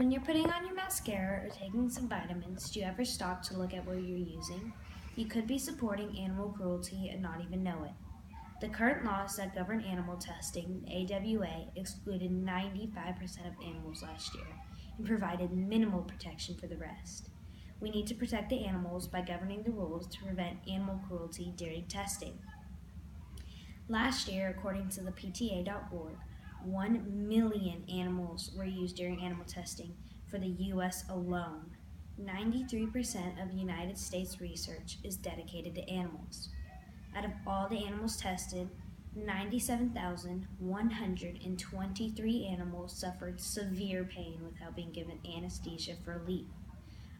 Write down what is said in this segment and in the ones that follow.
When you're putting on your mascara or taking some vitamins, do you ever stop to look at what you're using? You could be supporting animal cruelty and not even know it. The current laws that govern animal testing, the AWA, excluded 95% of animals last year and provided minimal protection for the rest. We need to protect the animals by governing the rules to prevent animal cruelty during testing. Last year, according to the PTA.org, 1 million animals were used during animal testing for the U.S. alone. 93% of United States research is dedicated to animals. Out of all the animals tested, 97,123 animals suffered severe pain without being given anesthesia for relief.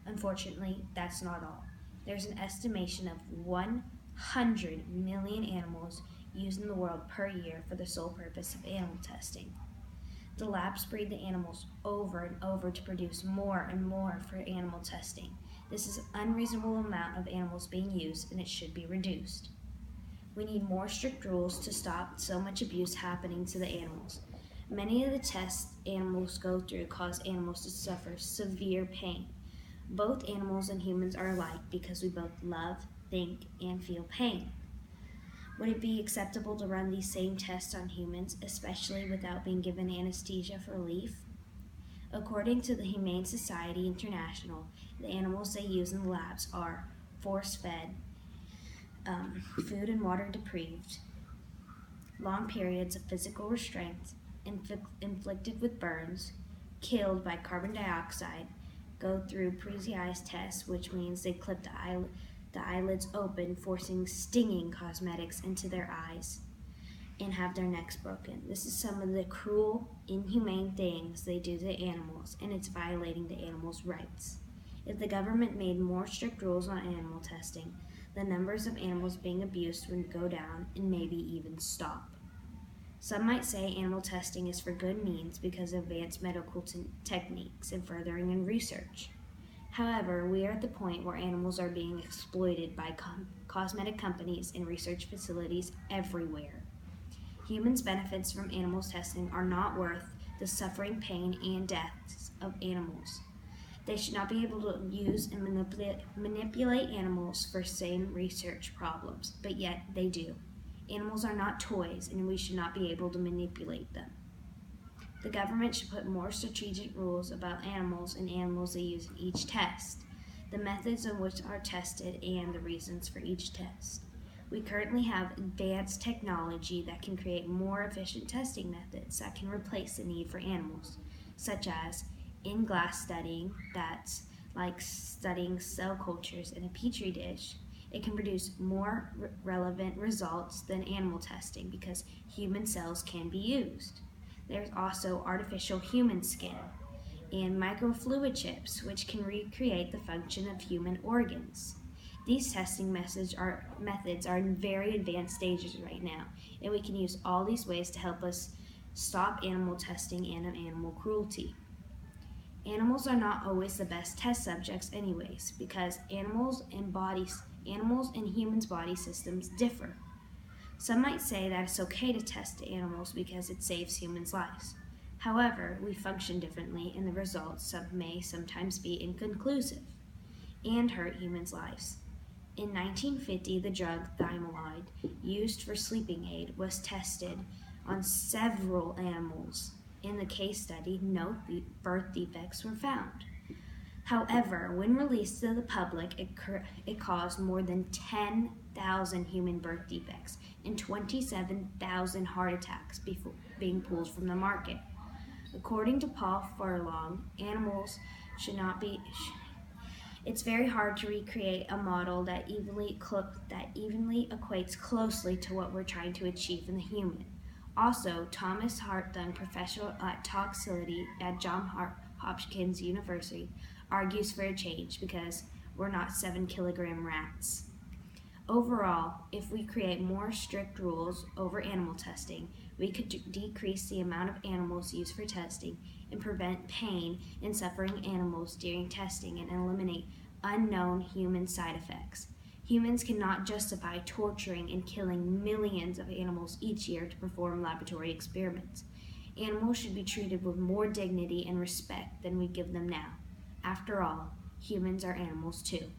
Unfortunately, that's not all. There's an estimation of 100 million animals used in the world per year for the sole purpose of animal testing. The labs breed the animals over and over to produce more and more for animal testing. This is an unreasonable amount of animals being used, and it should be reduced. We need more strict rules to stop so much abuse happening to the animals. Many of the tests animals go through cause animals to suffer severe pain. Both animals and humans are alike because we both love, think, and feel pain. Would it be acceptable to run these same tests on humans, especially without being given anesthesia for relief? According to the Humane Society International, the animals they use in the labs are force-fed, food and water deprived, long periods of physical restraint, inflicted with burns, killed by carbon dioxide, go through pre-eyes tests, which means they clip the eyelids open, forcing stinging cosmetics into their eyes, and have their necks broken. This is some of the cruel, inhumane things they do to animals, and it's violating the animals' rights. If the government made more strict rules on animal testing, the numbers of animals being abused would go down and maybe even stop. Some might say animal testing is for good means because of advanced medical techniques and furthering in research. However, we are at the point where animals are being exploited by cosmetic companies and research facilities everywhere. Humans' benefits from animals testing are not worth the suffering, pain, and deaths of animals. They should not be able to use and manipulate animals for same research problems, but yet they do. Animals are not toys, and we should not be able to manipulate them. The government should put more strategic rules about animals and animals they use in each test, the methods in which are tested, and the reasons for each test. We currently have advanced technology that can create more efficient testing methods that can replace the need for animals, such as in-glass studying, that's like studying cell cultures in a petri dish. It can produce more relevant results than animal testing because human cells can be used. There's also artificial human skin and microfluid chips, which can recreate the function of human organs. These testing methods are in very advanced stages right now, and we can use all these ways to help us stop animal testing and animal cruelty. Animals are not always the best test subjects anyways, because animals and humans' body systems differ. Some might say that it's okay to test animals because it saves humans' lives. However, we function differently, and the results may sometimes be inconclusive and hurt humans' lives. In 1950, the drug thymolide, used for sleeping aid, was tested on several animals. In the case study, no birth defects were found. However, when released to the public, it caused more than 10,000 human birth defects and 27,000 heart attacks before being pulled from the market. According to Paul Furlong, animals should not be... It's very hard to recreate a model that evenly equates closely to what we're trying to achieve in the human. Also, Thomas Hartung, professor at toxicity at Johns Hopkins University, argues for a change because we're not 7-kilogram rats. Overall, if we create more strict rules over animal testing, we could decrease the amount of animals used for testing and prevent pain and suffering animals during testing and eliminate unknown human side effects. Humans cannot justify torturing and killing millions of animals each year to perform laboratory experiments. Animals should be treated with more dignity and respect than we give them now. After all, humans are animals too.